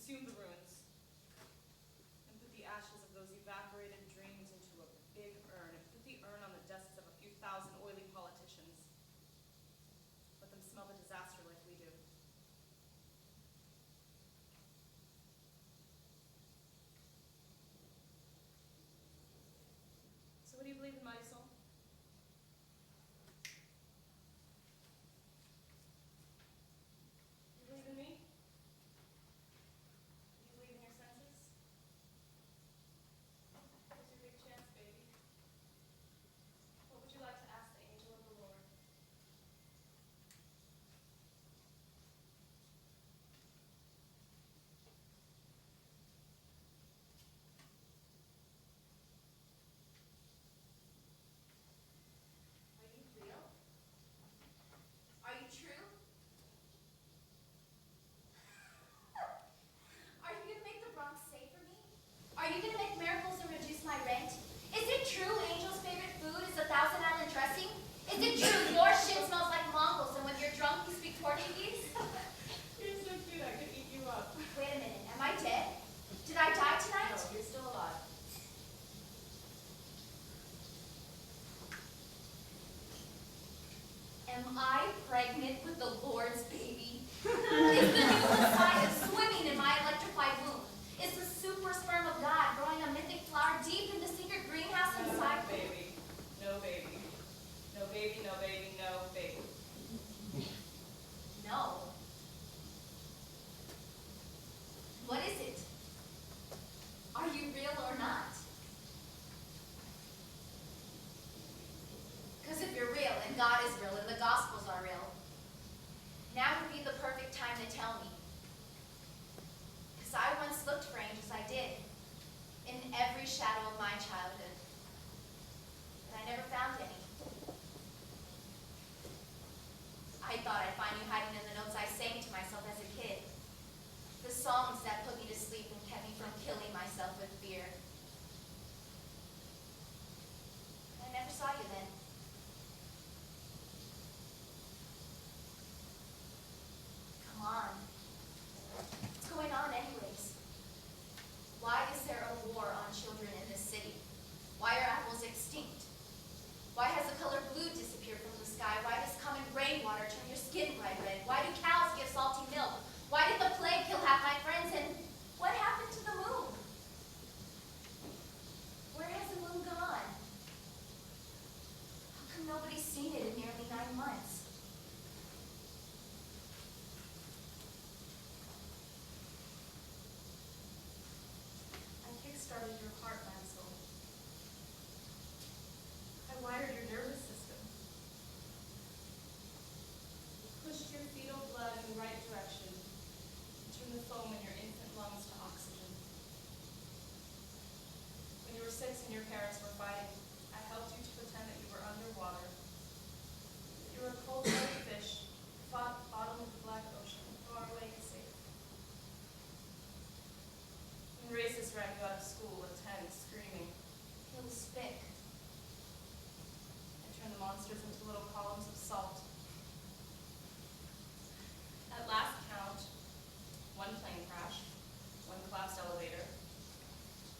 consume the ruins, and put the ashes of those evaporated dreams into a big urn, and put the urn on the desks of a few thousand oily politicians. Let them smell the disaster like we do. So what do you believe in, mighty soul? You believe in me? Do you believe in your senses? Here's your big chance, baby. What would you like to ask the angel of the Lord? Are you real? Are you true? Are you going to make the Bronx safe for me? Are you going to make miracles and reduce my rent? Is it true Angel's favorite food is the Thousand Island dressing? Is it true your shit smells like Mongols and when you're drunk you speak Portuguese? You're so cute, I could eat you up. Wait a minute, am I dead? Did I die tonight? No, you're still alive. Am I pregnant with the Lord's baby? Is the new Messiah swimming in my electrified womb? Is the super sperm of God growing a mythic flower deep in the secret greenhouse inside? No baby. No baby. No baby, no baby, no baby. No. What is it? Are you real or not? Because if you're real, and God is real, and the Gospels are real, now would be the perfect time to tell me. Because I once looked for angels, I did, in every shadow of my childhood. But I never found any. I thought I'd find you hiding in the notes I sang to myself as a kid. The songs that put me to sleep and kept me from killing myself with fear. I never saw you then. Come on. What's going on anyways? Why is there a war on children in this city? Why are apples extinct? Why has the color blue disappeared from the sky? Why does common rainwater turn your skin bright red? Why do cows give salty milk? Why did the plague kill half my friends? And what happened to the moon? Where has the moon gone? How come nobody's seen it in nearly 9 months? I kick-started your heart, my soul. I wired your nervous system. Pushed your fetal blood in the right direction. Turned the foam in your infant lungs to oxygen. When you were 6 and your parents were fighting, I helped you to pretend that you were underwater. That you were a cold-blooded fish, fought at the bottom of the Black Ocean, far away and safe. When racists ran you out of school at 10, screaming, Kill the spick. I turned the monsters into little columns of salt. At last count, 1 plane crash, 1 collapsed elevator,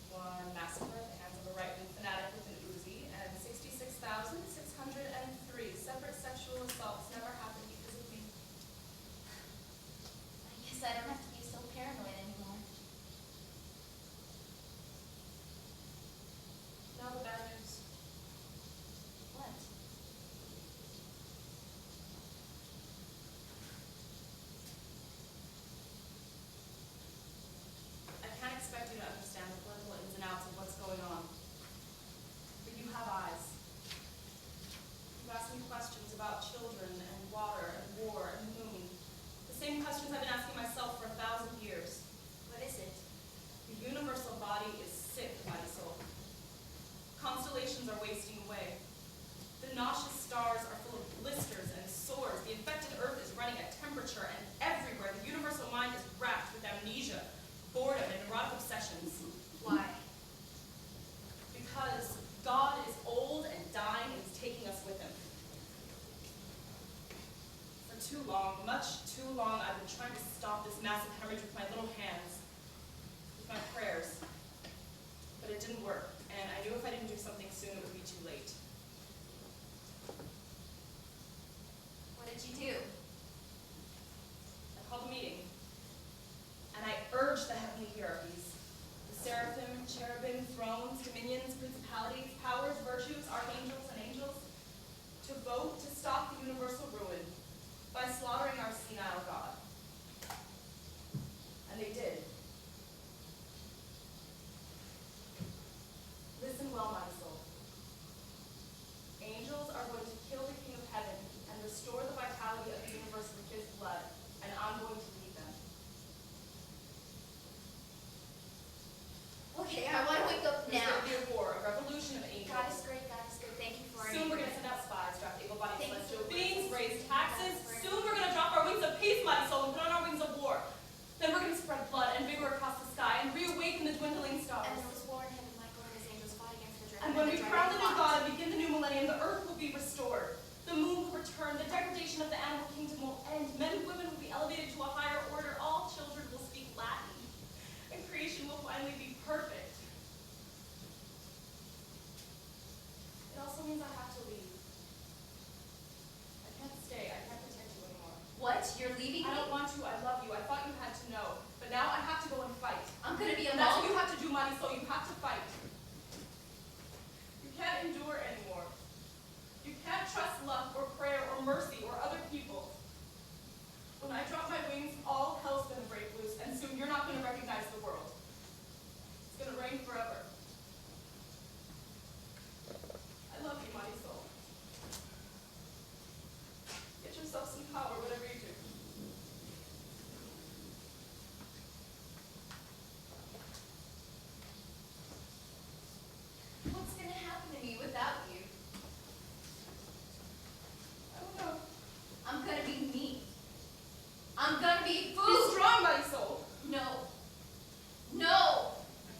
1 massacre at the hands of a right-wing fanatic with an Uzi, and 66,603 separate sexual assaults never happened because of me. I guess I don't have to be so paranoid anymore. Now the bad news. What? I can't expect you to understand the political ins and outs of what's going on. But you have eyes. You ask me questions about children and water and war and moon. The same questions I've been asking myself for 1,000 years. What is it? The universal body is sick, mighty soul. Constellations are wasting away. The nauseous stars are full of blisters and sores. The infected earth is running at temperature, and everywhere the universal mind is racked with amnesia, boredom, and neurotic obsessions. Why? Because God is old and dying and is taking us with him. For too long, much too long, I've been trying to stop this massive hemorrhage with my little hands. There's Now. going to be a war, a revolution of angels. God is great, God is good. Thank you for it. Soon we're going to send out spies, draft able-bodied Thank you celestial for beings, it. raise taxes. Soon we're going to drop our wings of peace, mighty soul, and put on our wings of war. Then we're going to spread blood and vigor across the sky and reawaken the dwindling stars. And there was war in heaven, Michael and his angels fought against the dragon. And when we crown the new god and begin the new millennium, the earth will be restored. The moon will return. The degradation of the animal kingdom will end. Men and women will be elevated to a higher order. All children will speak Latin. And creation will finally be perfect. It also means I have to leave. I can't stay. I can't protect you anymore. What? You're leaving me? I don't want to. I love you. I thought you had to know. But now I have to go and fight. I'm gonna be a And that's monk. what you have to do, mighty soul. You have to fight. You can't endure anymore. You can't trust luck or prayer or mercy or other people. When I drop my wings, all hell's gonna break loose, and soon you're not gonna recognize the world. It's gonna rain forever. I love you, mighty soul. Get yourself some power, whatever you do. What's gonna happen to me without you? I don't know. I'm gonna be meat. I'm gonna be Be food. strong, mighty soul. No. No.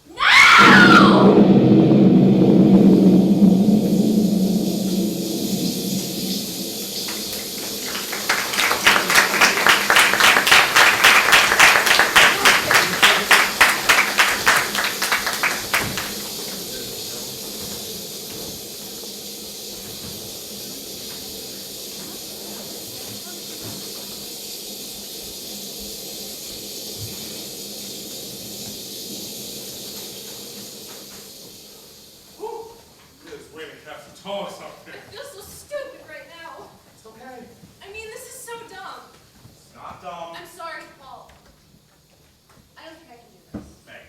No! Whew. It's raining cats and dogs out there. I feel so stupid right now. It's okay. I mean, this is so dumb. It's not dumb. I'm sorry, Paul. I don't think I can do this. Meg,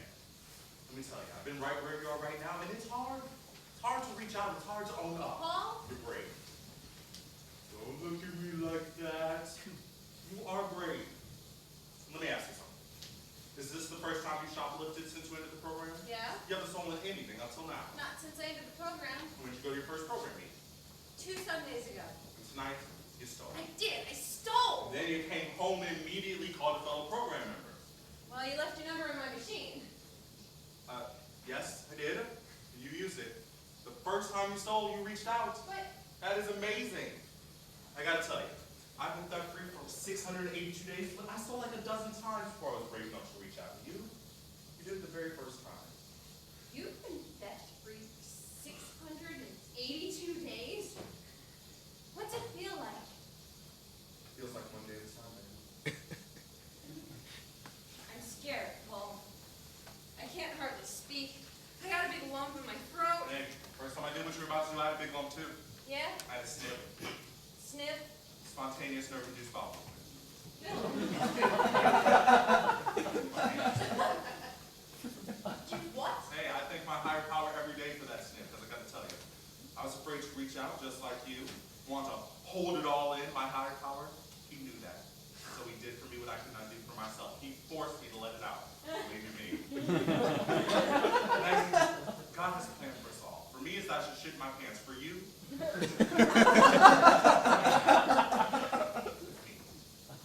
let me tell you, I've been right where you are right now, and it's hard. It's hard to reach out. It's hard to own up. Paul? You're brave. Don't look at me like that. You are brave. Let me ask you something. Is this the first time you shoplifted since you entered the program? Yeah? You haven't stolen anything until now. Not since I entered the program. When did you go to your first program meeting? 2 Sundays ago. And tonight, you stole. I did. I stole. Then you came home and immediately called a fellow program member. Well, you left your number in my machine. Yes, I did. You used it. The first time you stole, you reached out. But That is amazing. I gotta tell you, I've been theft free for 682 days, but I stole like a dozen times before I was brave enough to reach out to you. You did it the very first time. you've been theft-free for 682 days? What's it feel like? Feels like one day at a time, man. I'm scared, Paul. I can't hardly speak. I got a big lump in my throat. Hey, first time I did what you were about to do, I had a big lump too. Yeah? I had a snip. Sniff? Spontaneous nerve-induced bowel movement. You what? Hey, I thank my higher power every day for that snip, because I gotta tell you, I was afraid to reach out just like you, want to hold it all in, my higher power. He knew that. So he did for me what I could not do for myself. He forced me to let it out. Believe you me. And God has a plan for us all. For me, it's that I should shit my pants. For you,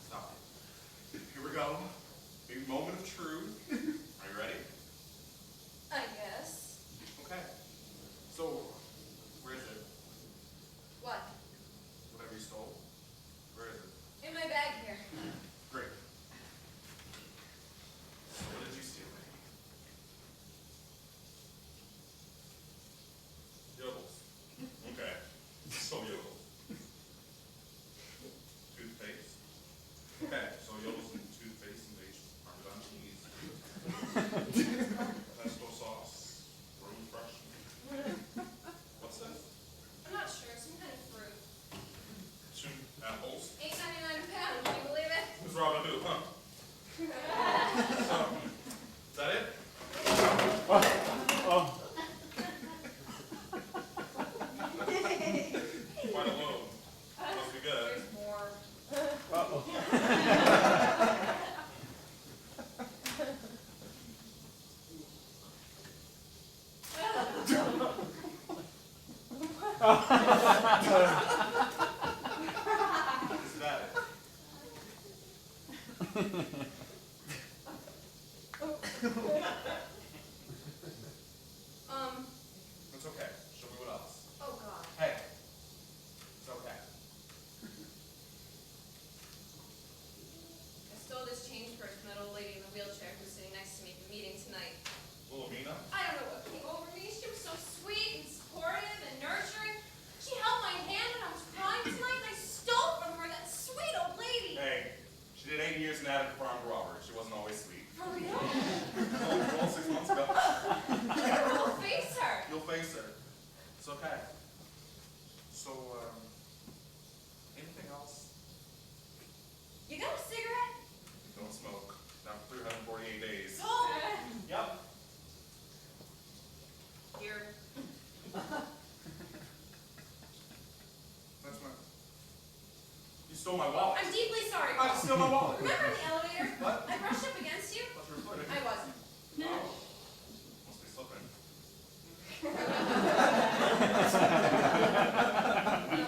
stop it. Here we go. Big moment of truth. Are you ready? I guess. Okay. So, where is it? What? Whatever you stole? Where is it? In my bag here. Great. So what did you steal? Yodels. Okay. So yodels. Toothpaste. Okay, so yodels and toothpaste and beige Parmesan cheese. Is that it? It's okay. Show me what else. Oh God. Hey. It's okay. I stole this change purse from that old lady in the wheelchair who's sitting next to me at the meeting tonight. Little Mina? I don't know what came over me. She was so sweet and supportive and nurturing. She held my hand when I was crying tonight, and I stole from her, that sweet old lady. Hey, she did 8 years in attic for armed robbery. She wasn't always sweet. For real? Well, 6 months ago. We'll face her. You'll face her. It's okay. So, anything else? You got a cigarette? Don't smoke. Not for 348 days. Oh. Yep. Here. That's my... You stole my wallet. I'm deeply sorry, I Paul. stole my wallet. Remember in the elevator? What? I brushed up against you? What's your footing? I wasn't. Oh. Must be slipping. No,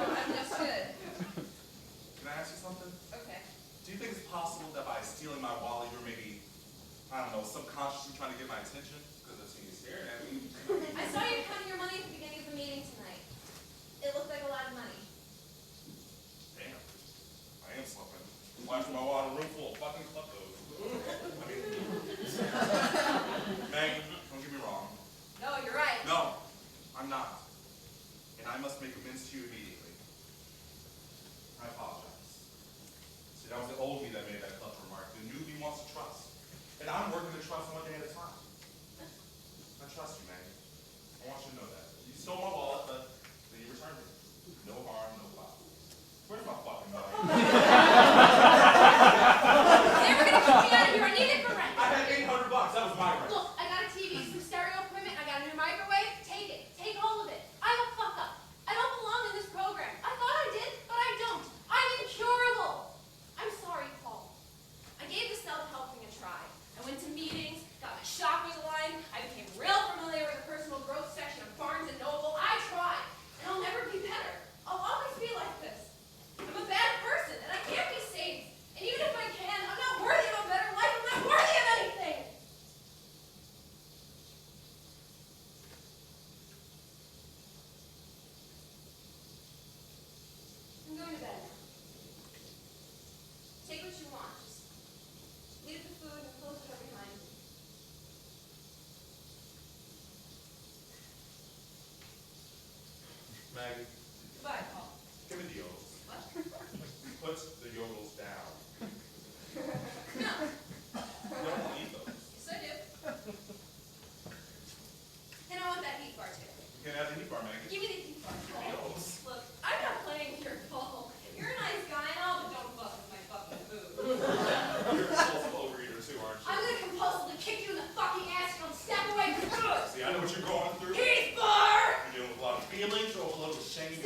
I'm just good. Can I ask you something? Okay. Do you think it's possible that by stealing my wallet, you're maybe, I don't know, subconsciously trying to get my attention? Because I've seen you staring at me. I saw you counting your money at the beginning of the meeting tonight. It looked like a lot of money. Damn. I am slipping. Watching my wallet in a room full of fucking kleptos. I mean, Meg, don't get me wrong. No, you're right. No, I'm not. And I must make amends to you immediately. I apologize. See, that was the old me that made that clever remark. The new me wants to trust. And I'm working to trust one day at a time. I trust you, Meg. I want you to know that. You stole my wallet, but then you returned it. No harm, no foul. Where's my fucking money? They were gonna kick me out of here. I need it for rent. I had $800. That was my rent. Look, I got a TV, some stereo equipment, I got a new microwave. Take it. Take all of it. I'm a fuck up. I don't belong in this program. I thought I did, but I don't. I'm incurable. I'm sorry, Paul. I gave the self-help thing a try. I went to meetings, got my shoppers aligned. I became real familiar with the personal growth section of Barnes & Noble. I tried, and I'll never be better. I'll always be like this. I'm a bad person, and I can't be saved. And even if I can, I'm not worthy of a better life. I'm not worthy of anything. I'm going to bed now. Take what you want. Just leave the food and close the door behind you. Maggie, Goodbye, Paul. give me the yodels. What? Put the yodels down. No. You don't need those. Yes, I do. And I want that heat bar too. You can't have the heat bar, Maggie. Give me the heat bar, Paul. Yodels. Look, I'm not playing here, Paul. You're a nice guy and all, but don't fuck with my fucking food. You're a compulsive overeater too, aren't you? I'm gonna compulsively kick you in the fucking ass if you don't step away from the food. See, I know what you're going through. Heat bar! You're dealing with a lot of feelings, you're overloaded with shame,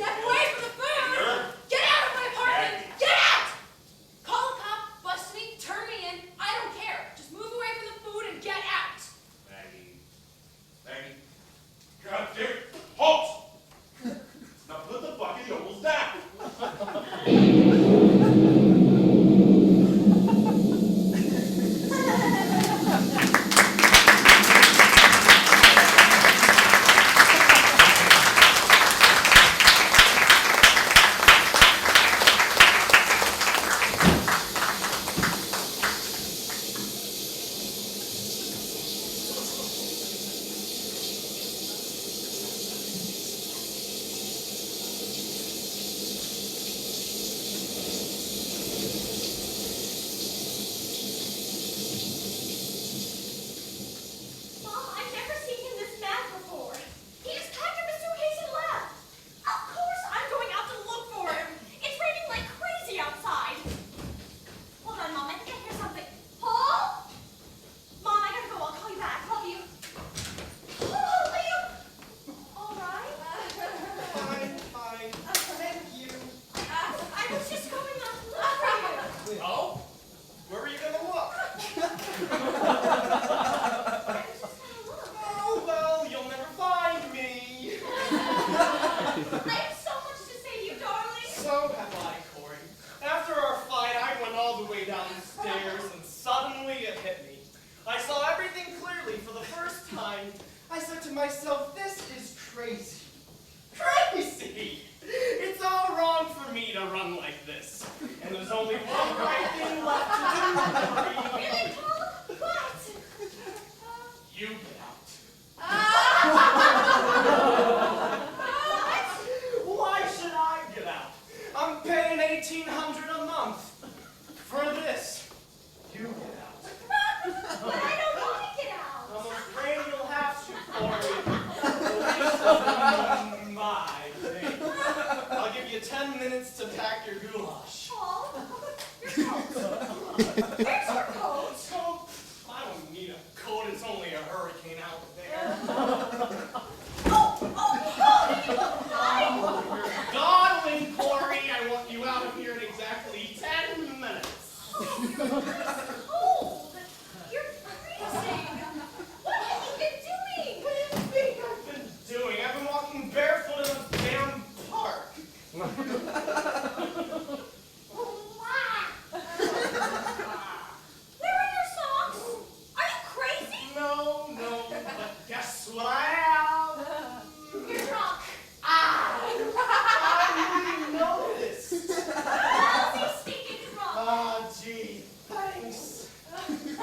hit me. I saw everything clearly for the first time. I said to myself, this is crazy. Crazy! It's all wrong for me to run like this. And there's only one right thing left to do. Really, Paul? What? You get out. Why should I get out? I'm paying $1,800 a month for this. You get out. But I don't want to get out. I'm afraid you'll have to, Corey. My thing. I'll give you 10 minutes to pack your goulash. Paul, your coat. Where's your coat? Coat? I don't need a coat. It's only a hurricane out there. You're dawdling, Corey. I want you out of here in exactly 10 minutes. Oh, you're cold. You're freezing. What have you been doing? What do you think I've been doing? I've been walking barefoot in a damn park. Where are your socks? Are you crazy? No, but guess what I have? You're drunk. I noticed. Lousy, stinking drunk. Ah, gee, thanks. You're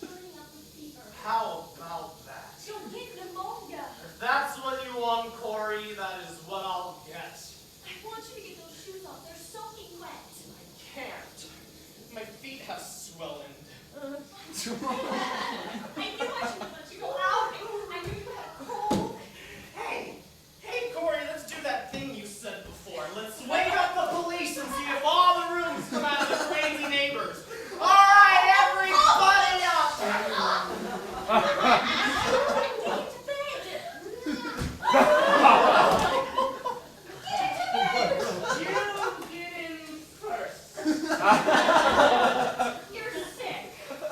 burning up with fever. How about that? You'll get pneumonia. If that's what you want, Corey, that is what I'll get. I want you to get those shoes off. They're soaking wet. I can't. My feet have swollen. I knew I shouldn't have let you go out. I knew you had a cold. Hey, Corey, let's do that thing you said before. Let's wake up the police and see if all the rooms come out of the crazy neighbors. All right, everybody up! You get in first. You're sick.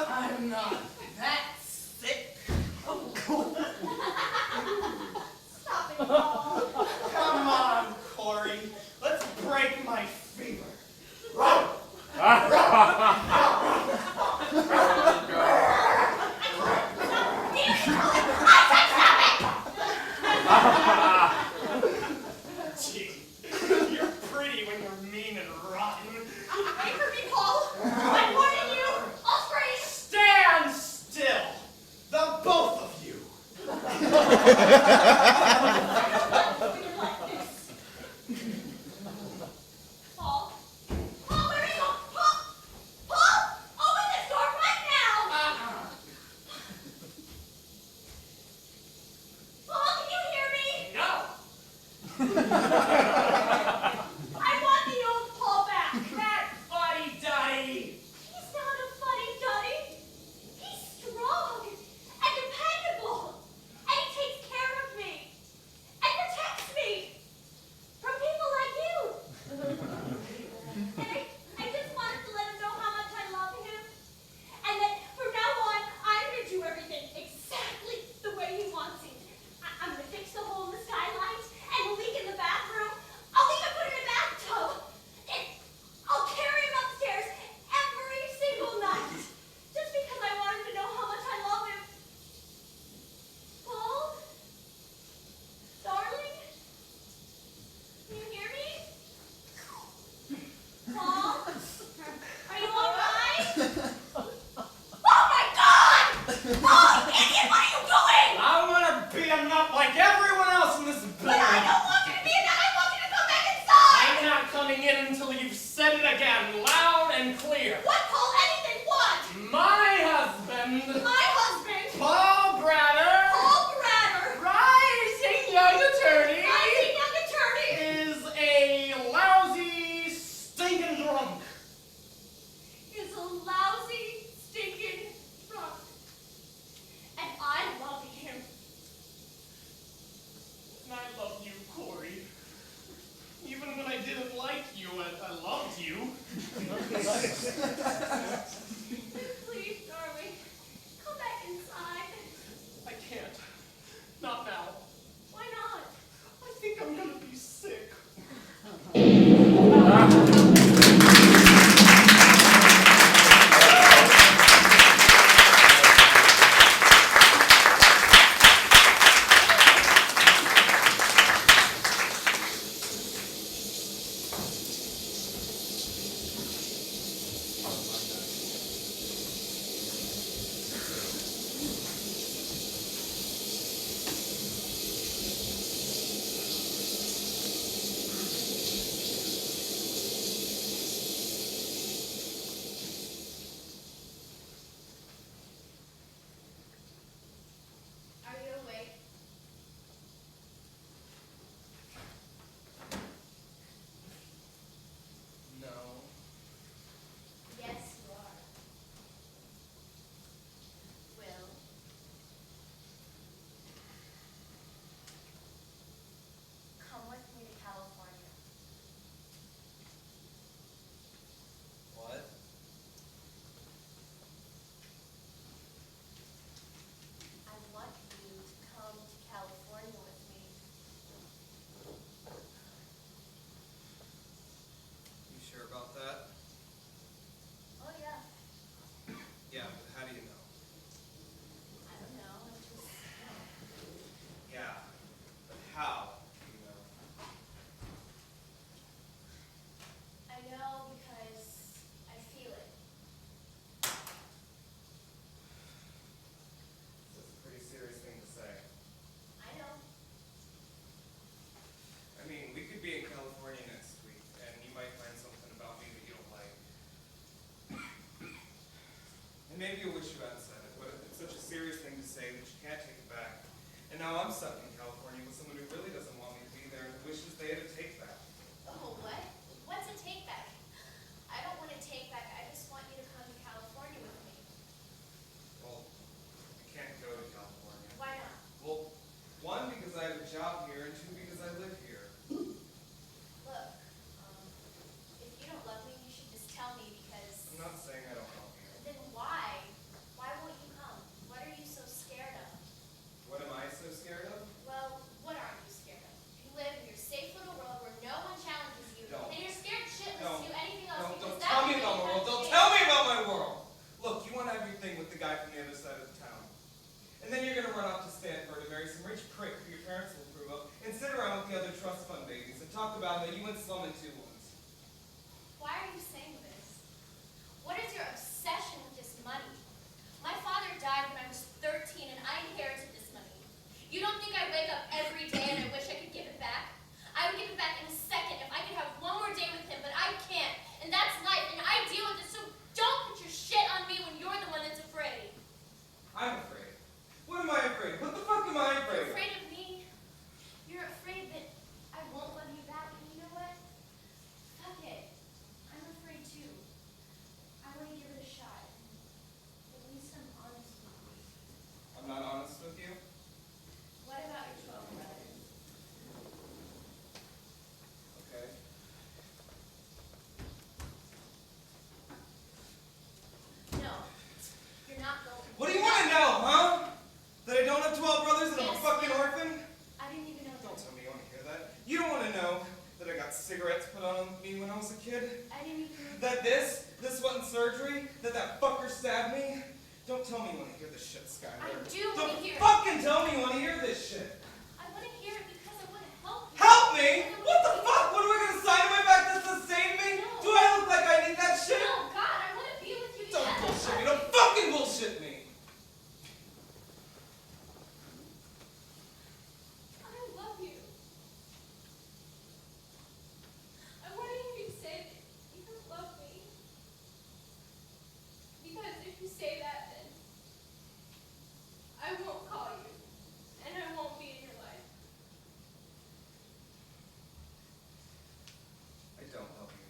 I'm not that sick. Stop it, Paul. Come on, Corey. Let's break my fever. Gee, you're pretty when you're mean and rotten. Wait for me, Paul. I'm warning you. I'll scream. Stand still, the both of you. When you're like this. Paul? Paul, where are you going? Paul? Paul? Open this door right now! Paul, can you hear me? No. I want the old Paul back. That fuddy-duddy. He's not a fuddy-duddy. He's strong and dependable. And he takes care of me. And maybe you wish you hadn't said it, but it's such a serious thing to say that you can't take it back. And now I'm stuck in California with someone who really doesn't want me to be there and wishes they had a take back. Oh, what? What's a take back? I don't want to take back. I just want you to come to California with me. Well, I can't go to California. Why not? Well, one, because I have a job here, and two, because I live here. Look, if you don't love me, you should just tell me because... I'm not saying I don't love you. Then why? Why won't you come? What are you so scared of? What am I so scared of? Well, what aren't you scared of? You live in your safe little world where no one challenges you, Don't. and you're scared shitless Don't. to do anything else because Don't that tell would me make about my you world. Don't unsafe. tell me about my world. Look, you want to have your thing with the guy from the other side of the town. And then you're going to run off to Stanford and marry some rich prick who your parents will approve of and sit around with the other trust fund babies and talk about how you went slumming too once. Why are you saying this? What is your obsession with this money? My father died when I was 13 and I inherited this money. You don't think I wake up every day and I wish I could give it back? I would give it back in a second if I could have one more day with him, but I can't. And that's life, and I deal with it, so don't put your shit on me when you're the one that's afraid. I'm afraid. What am I afraid of? What the fuck am I afraid You're of? afraid of me. You're afraid that I won't love you back, and you know what? Fuck it. I'm afraid too. I want to give it a shot. At least I'm honest with you. I'm not honest with you. What about your 12 brothers? Okay. No, you're not going. What do you want to know, huh? That I don't have 12 brothers and I'm a Yes, fucking yes. orphan? I didn't even know Don't that. tell me you want to hear that. You don't want to know that I got cigarettes put on me when I was a kid? I didn't even know That this wasn't surgery? That fucker stabbed me? Don't tell me you want to hear this shit, Skyler. I do want to hear it. Don't fucking tell me you want to hear this shit. I want to hear it because I want to help you. Help me? What the fuck? What am I gonna sign on my back that's to save me? No. Do I look like I need that shit? No, God, I want to be with you. Don't yes. bullshit me. Don't fucking bullshit me. I love you. I want to hear you say that you love me. Because if you say that, then I won't call you, and I won't be in your life. I don't love you.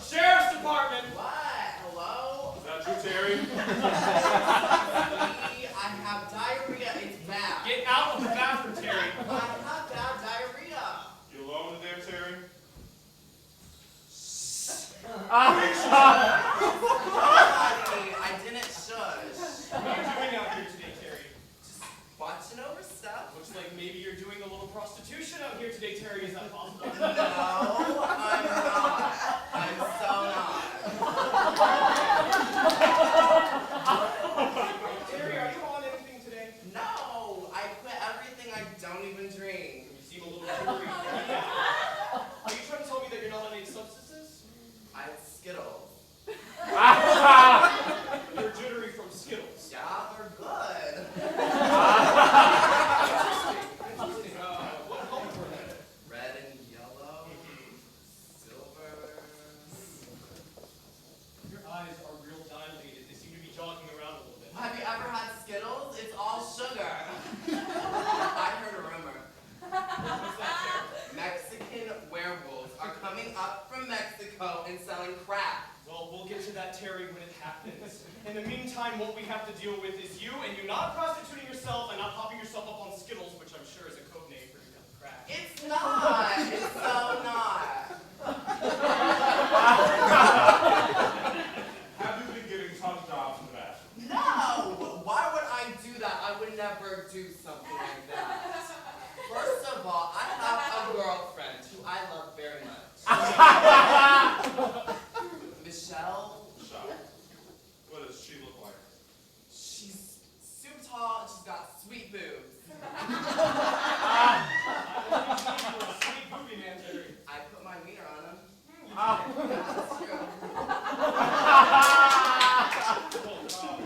Sheriff's Department! What? Hello? Is that true, Terry? I have diarrhea. It's bad. Get out of the bathroom, Terry. I have bad diarrhea. You alone in there, Terry? Honey, I didn't shush. What are you doing out here today, Terry? Watching over stuff. Looks like maybe you're doing a little prostitution out here today, Terry. Is that possible? No, I'm not. I'm so not. Terry, are you on anything today? No, I quit everything. I don't even drink. You seem a little jittery. Are you trying to tell me that you're not on any substances? I had Skittles. You're jittery from Skittles. Yeah, they're good. Interesting. What color were they? Red and yellow. Silver. Your eyes are real dilated. They seem to be jogging around a little bit. Have you ever had Skittles? It's all sugar. I heard a rumor. What's that, Terry? Mexican werewolves are coming up from Mexico and selling crack. Well, we'll get to that, Terry, when it happens. In the meantime, what we have to deal with is you and you not prostituting yourself and not popping yourself up on Skittles, which I'm sure is a code name for your crack. It's not. It's so not. Have you been getting tough jobs in the bathroom? No. Why never do something like that. First of all, I have a girlfriend who I love very much. Michelle. What does she look like? She's super tall and she's got sweet boobs. Sweet booby man, Terry. I put my wiener on them. Oh. That's true. Well,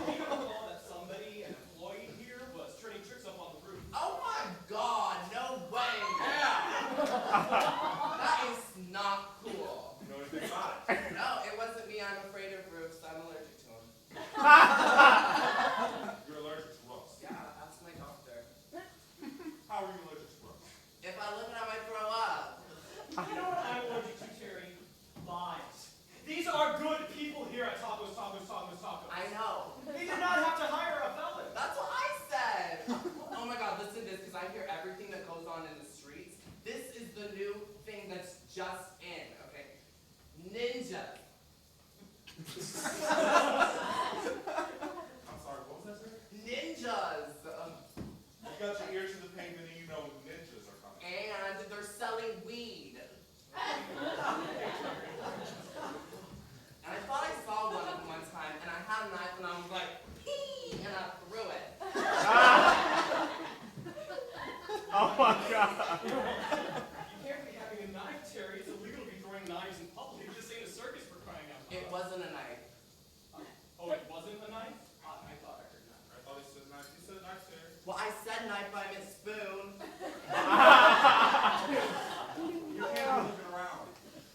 you recall that somebody, an employee here, was turning tricks up on the roof. Oh my God, no way. Yeah! That is not cool. You know anything about it? No, it wasn't me. I'm afraid of roofs. I'm allergic to them. You're allergic to roofs. Yeah, ask my doctor. How are you allergic to roofs? If I live it, I might throw up. You know what I'm allergic to, Terry? Lies. These are good people here at Tacos. I know. They did not have to hire a felon. That's what I said. Oh my God, listen to this, because I hear everything that goes on in the streets. This is the new thing that's just in, okay? Ninjas. I'm sorry, what was that, sir? Ninjas. You got your ear to the pavement and you know ninjas are coming. And they're selling weed. And I thought I saw one of them one time, and I had a knife, and I was like, pee, and I threw it. Oh my God. You can't be having a knife, Terry. It's illegal to be throwing knives in public. This ain't a circus for crying out loud. It wasn't a knife. Oh, it wasn't a knife? I thought I heard knife. I thought he said knife. You said knife, sir. Well, I said knife, but I meant spoon. You can't be looking around.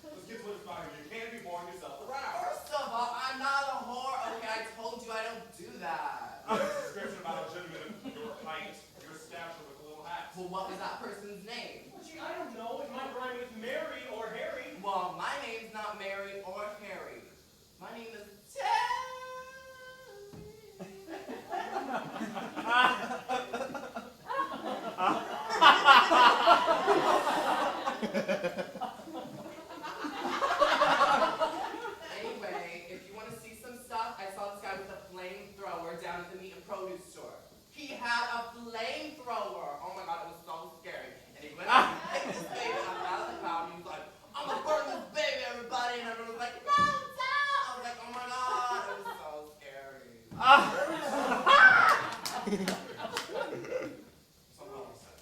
Let's get to what's behind you. You can't be boring yourself around. First of all, I'm not a whore. Okay, I told you I don't do that. There's a description about a gentleman of your height, your stature with a little hat. Well, what was that person's name? Well, gee, I don't know. It might rhyme with Mary or Harry. Well, my name's not Mary or Harry. My name is Anyway, if you want to see some stuff, I saw this guy with a flamethrower down at the meat and produce store. He had a flamethrower. Oh my God, it was so scary. And he went out and picked this baby up out of the crowd, and he was like, I'm gonna burn this baby, everybody. And everyone was like, no, stop. I was like, oh my God, it was so scary. Somehow he said.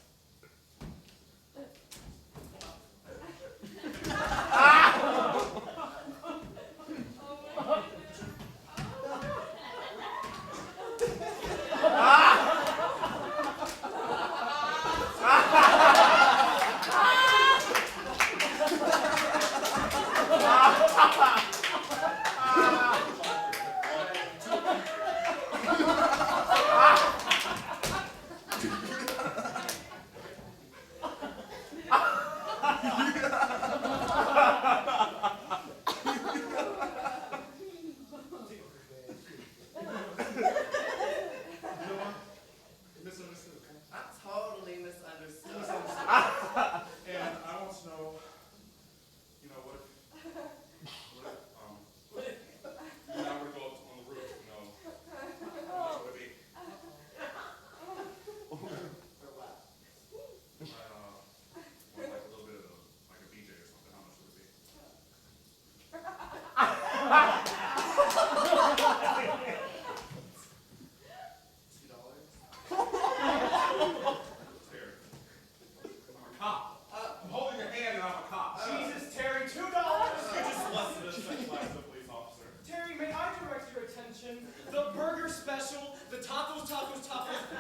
I'm totally misunderstood. And I want to know, you know, what if you and I were to go up on the roof, you know, how much would it be? For what? Like a little bit of like a BJ or something, how much would it be? Terry. I'm a cop. I'm holding your hand and I'm a cop. Jesus, Terry, $2. You just less than a second like the police officer. Terry, may I direct your attention? The burger special, the tacos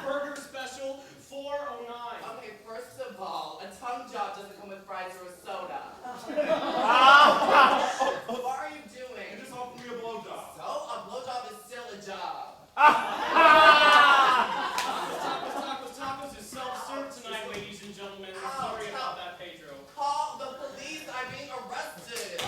burger special, $4.09. Okay, first of all, a tongue job doesn't come with fries or a soda. What are you You doing? just offered me a blowjob. So, a blowjob is still a job. Tacos is self-serve tonight, ladies and gentlemen. Sorry about that, Pedro. Call the police, I'm being arrested.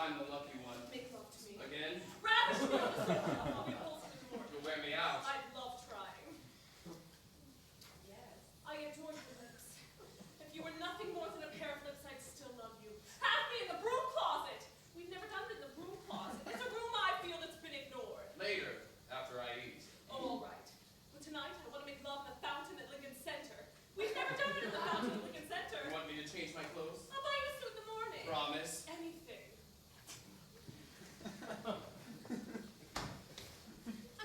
I'm the lucky one. Make love to me. Again? Rather than on the sofa, I'll be holes in the door. You'll wear me out. I'd love trying. Yes. I adore your lips. If you were nothing more than a pair of lips, I'd still love you. Have me in the broom closet. We've never done it in the broom closet. It's a room I feel that's been ignored. Later, after I eat. Oh, all right. But tonight, I want to make love in the fountain at Lincoln Center. We've never done it in the fountain at Lincoln Center. You want me to change my clothes? I'll buy you a suit in the morning. Promise. Anything. I'm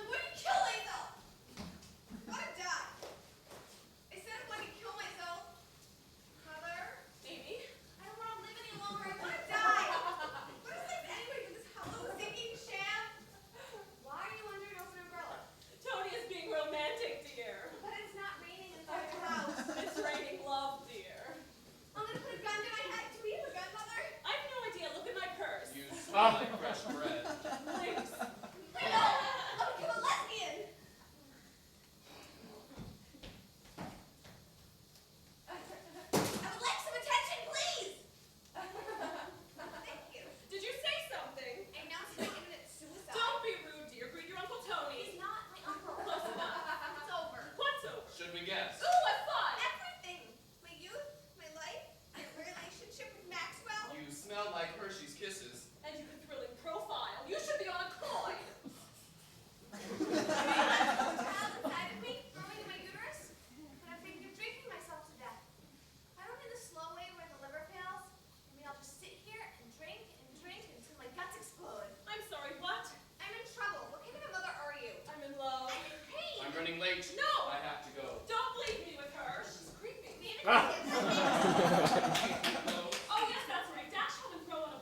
going to kill myself. I'm going to die. I said I'm going to kill myself. Mother, Amy? I don't want to live any longer. I want to die. What is this anyway? This hello singing sham? Why are you under an open umbrella? Tony is being romantic, dear. But it's not raining inside the house. It's raining love, dear. I'm going to put a gun to my head. Do we have a gun, Mother? I have no idea. Look at my purse. You smell like fresh bread. Thanks. No! I'll become a lesbian. I would like some attention, please. Thank you. Did you say something? I announced my imminent suicide. Don't be rude, dear. Greet your Uncle Tony. He's not my uncle. Close enough. It's over. What's over? Should we guess? Ooh, what fun! Everything. My youth, my life, my relationship with Maxwell. You smell like Hershey's Kisses. And you can thrilling profile. You should be on a coin. Child inside of me, growing in my uterus, and I'm thinking of drinking myself to death. I don't mean the slow way where the liver fails. I mean I'll just sit here and drink until my guts explode. I'm sorry, what? I'm in trouble. What kind of a mother are you? I'm in love. I'm in pain. I'm running late. No! I have to go. Don't leave me with her. She's creepy. Maybe I can get Oh, yes, that's right. Dash home and throw on a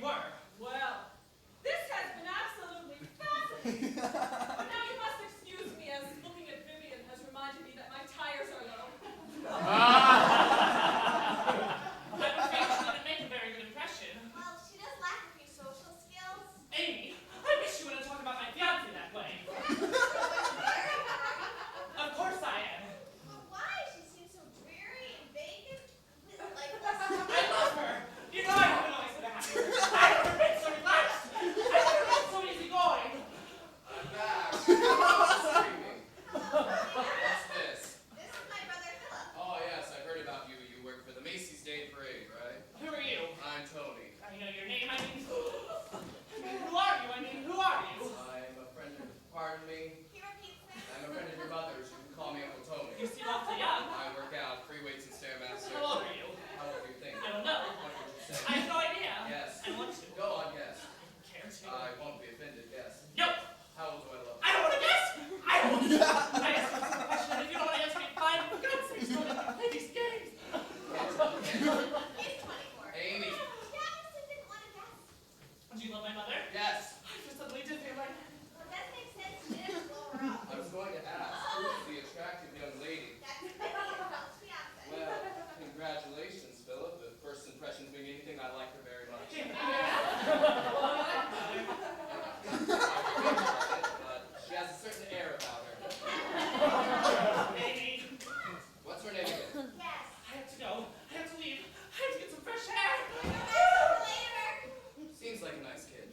were. Well, this has been absolutely fascinating. But now you must excuse me, as looking at Vivian has reminded me that my tires are low. I'm afraid she didn't make a very good impression. Well, she does lack a few social skills. Amy, I wish you wouldn't talk about my fiancé that way. Of course I am. But why? She seems so dreary and vague and completely lifeless. I love her. You know I haven't always been happy. I've never been so relaxed. I've never been so easygoing. I'm back. Screaming. Hello, What's this? this is my brother Philip. Oh, yes, I've heard about you. You work for the Macy's Day Parade, right? Who are you? I'm Tony. I know your name. I mean, who are you? I mean, who are you? I'm a friend of, pardon me, He repeats things. I'm a friend of your mother's. You can call me Uncle Tony. You seem awfully young. I work out, free weights and Stairmaster. How old are you? How old do you think? I don't know. What would you say? I have no idea. Yes. I want to. Go on, yes. Care to? I won't be offended, yes. Nope. How old do I look? I don't want to guess. I don't want to. I asked you some question, and if you don't want to answer me, fine. For God's sake, don't let me play these games. He's 24. Amy. Yeah, I just didn't want to guess. Do you love my mother? Yes. I just suddenly did feel like. Well, that makes sense. You didn't blow her up. I was going to ask, who is the attractive young lady? That's Vivian, fiance. Well, congratulations, Philip. The first impressions being anything, I like her very much. But she has a certain air about her. Amy, What's her name again? Yes. I have to go. I have to leave. I have to get some fresh air. Later. Seems like a nice kid.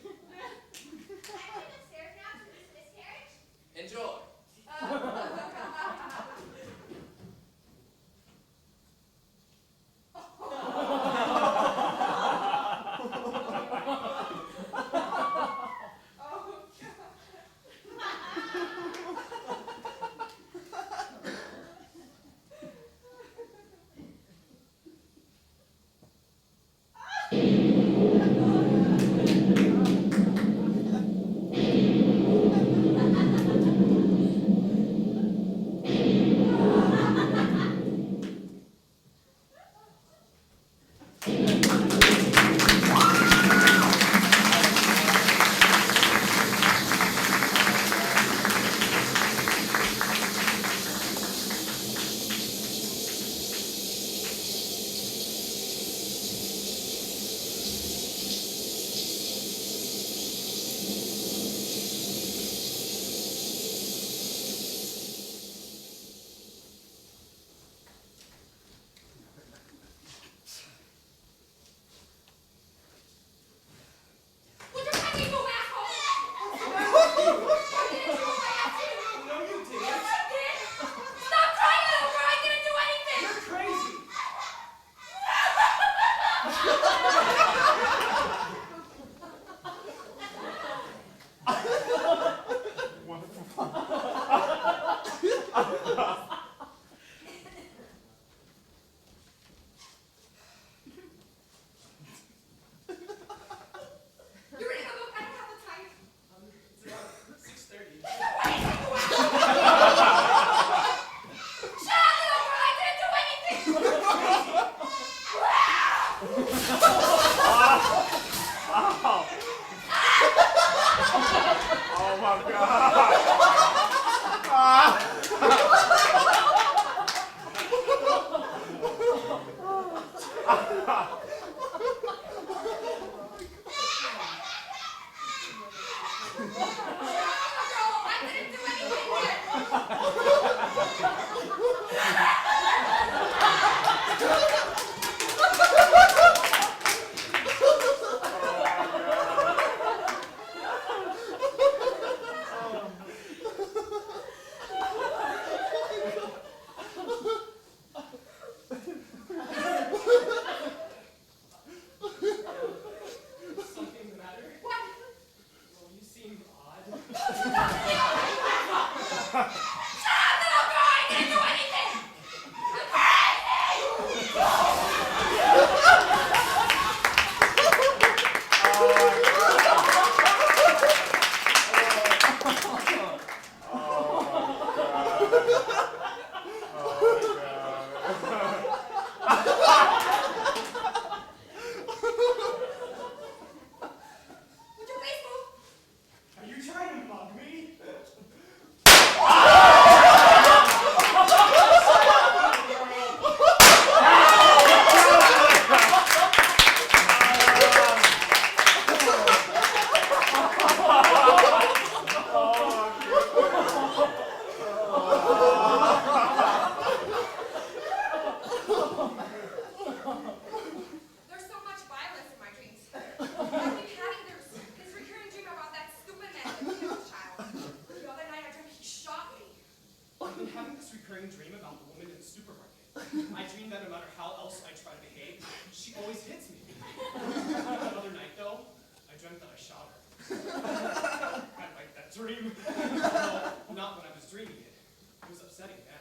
It was upsetting, man.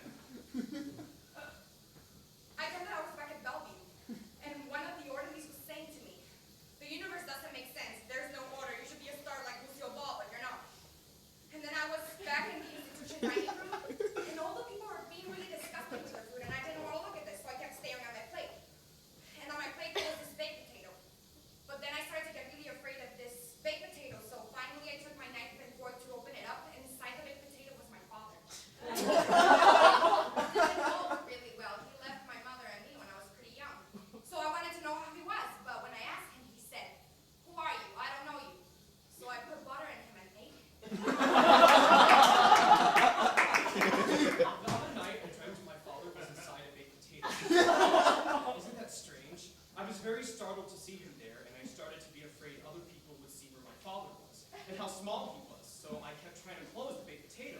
I dreamt that I was back at Bellevue, and one of the orderlies was saying to me, "The universe doesn't make sense. There's no order. You should be a star like Lucía, but you're not." And then I was back in the institution dining room, and all the people were being really disgusting with their food, and I didn't want to look at this, so I kept staring at my plate. And on my plate there was this baked potato. But then I started to get really afraid of this baked potato, so finally I took my knife and fork to open it up, and inside the baked potato was my father. He didn't know really well. He left my mother and me when I was pretty young. So I wanted to know how he was, but when I asked him, he said, "Who are you? I don't know you." So I put butter in him and ate him. The other night, I dreamt my father was inside a baked potato. Isn't that strange? I was very startled to see him there, and I started to be afraid other people would see where my father was, and how small he was, so I kept trying to close the baked potato.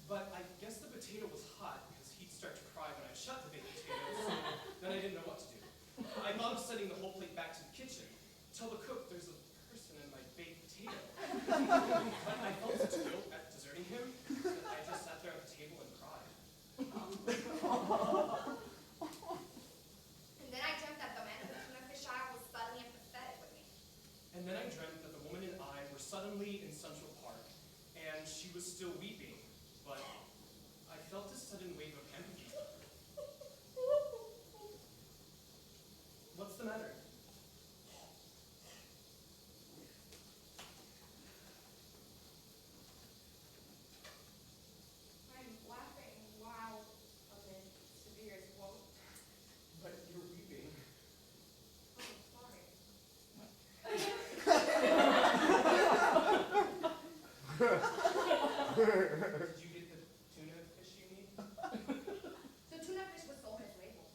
But I guess the potato was hot, because he'd start to cry when I shut the baked potato, so then I didn't know what to do. I thought of sending the whole plate back to the kitchen. Tell the cook there's a person in my baked potato. But I felt such guilt at deserting him that I just sat there at the table and cried. And then I dreamt that the man in the tuna fish aisle was suddenly empathetic with me. And then I dreamt that the woman and I were suddenly in Central Park, and she was still weeping, but I felt a sudden wave of empathy. What's the matter? I'm laughing while I'm in severe woe. But you're weeping. Oh, sorry. Did you get the tuna fish you need? The tuna fish was so mislabeled.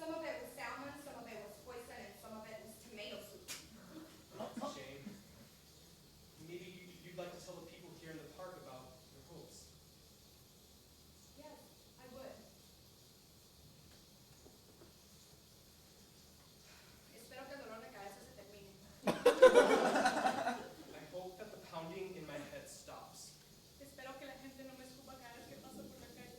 Some of it was salmon, some of it was poison, and some of it was tomato soup. That's a shame. Maybe you'd like to tell the people here in the park about your hopes. Yes, I would. Espero que el dolor de cabeza se termine. I hope that the pounding in my head stops, Espero que la gente no me escupa cada vez que paso por la calle.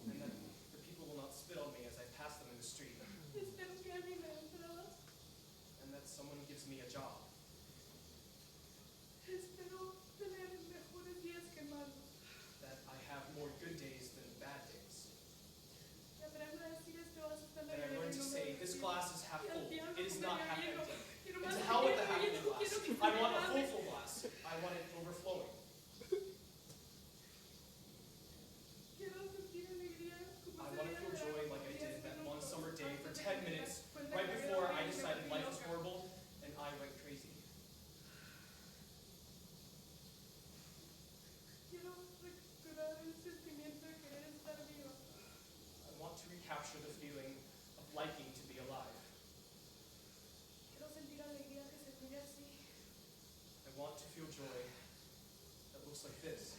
and that the people will not spit on me as I pass them in the street, Espero que alguien me entrada. and that someone gives me a job. Espero tener mejores días que malos. That I have more good days than bad days. Que aprenda a decir esto a su That I learn to say, this glass is half full, it is not half empty. Quiero And más to hell with the dinero, half empty glass. quiero que I want a se full glass. I want it overflowing. Quiero sentir alegría como I ese want to día feel de joy agua like I por did 10 that one minutos, summer day for antes de 10 que me minutes, diera cuenta right que before había I algo decided que life me was loca. horrible and I went crazy. Quiero recuperar el sentimiento de querer estar viva. I want to recapture the feeling of liking to be alive. Quiero sentir alegría que se mire así. I want to feel joy that looks like this.